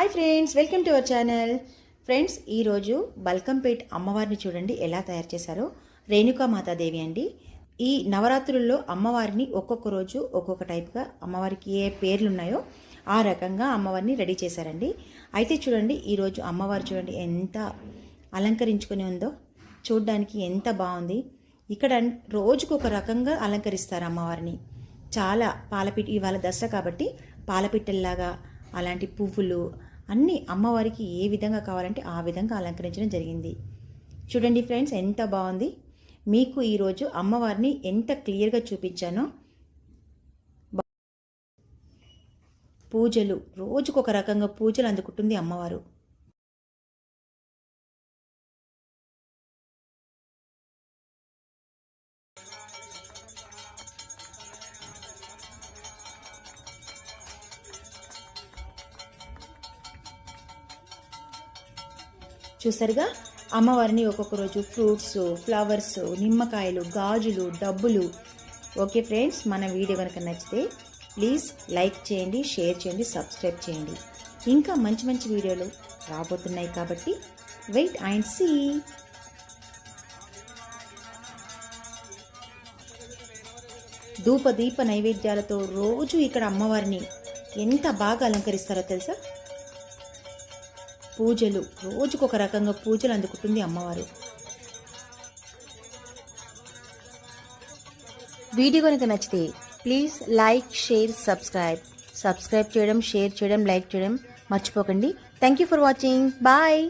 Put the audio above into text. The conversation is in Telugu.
Hi friends, welcome to our channel. Friends, ఈరోజు బల్కంపేట్ అమ్మవారిని చూడండి ఎలా తయారు చేశారో. రేణుకామాతాదేవి అండి. ఈ నవరాత్రుల్లో అమ్మవారిని ఒక్కొక్క రోజు ఒక్కొక్క టైప్గా అమ్మవారికి ఏ పేర్లు ఉన్నాయో ఆ రకంగా అమ్మవారిని రెడీ చేశారండి. అయితే చూడండి, ఈరోజు అమ్మవారు చూడండి ఎంత అలంకరించుకొని ఉందో, చూడ్డానికి ఎంత బాగుంది. ఇక్కడ రోజుకు ఒక రకంగా అలంకరిస్తారు అమ్మవారిని. చాలా పాలపిట్ట, ఇవాళ దసరా కాబట్టి పాలపిట్టల్లాగా అలాంటి పువ్వులు అన్నీ అమ్మవారికి ఏ విధంగా కావాలంటే ఆ విధంగా అలంకరించడం జరిగింది. చూడండి ఫ్రెండ్స్, ఎంత బాగుంది. మీకు ఈరోజు అమ్మవారిని ఎంత క్లియర్గా చూపించానో. పూజలు రోజుకొక రకంగా పూజలు అందుకుంటుంది అమ్మవారు. చూసారుగా, అమ్మవారిని ఒక్కొక్క రోజు ఫ్రూట్స్, ఫ్లవర్స్, నిమ్మకాయలు, గాజులు, డబ్బులు. ఓకే ఫ్రెండ్స్, మన వీడియో కనుక నచ్చితే ప్లీజ్ లైక్ చేయండి, షేర్ చేయండి, సబ్స్క్రైబ్ చేయండి. ఇంకా మంచి మంచి వీడియోలు రాబోతున్నాయి కాబట్టి వెయిట్ అండ్ సీ. ధూప దీప నైవేద్యాలతో రోజు ఇక్కడ అమ్మవారిని ఎంత బాగా అలంకరిస్తారో తెలుసా. పూజలు రోజుకొక రకంగా పూజలు అందుకుంటుంది అమ్మవారు. వీడియో కనుక నచ్చితే ప్లీజ్ లైక్, షేర్, సబ్స్క్రైబ్ చేయడం, షేర్ చేయడం, లైక్ చేయడం మర్చిపోకండి. Thank you for watching. Bye.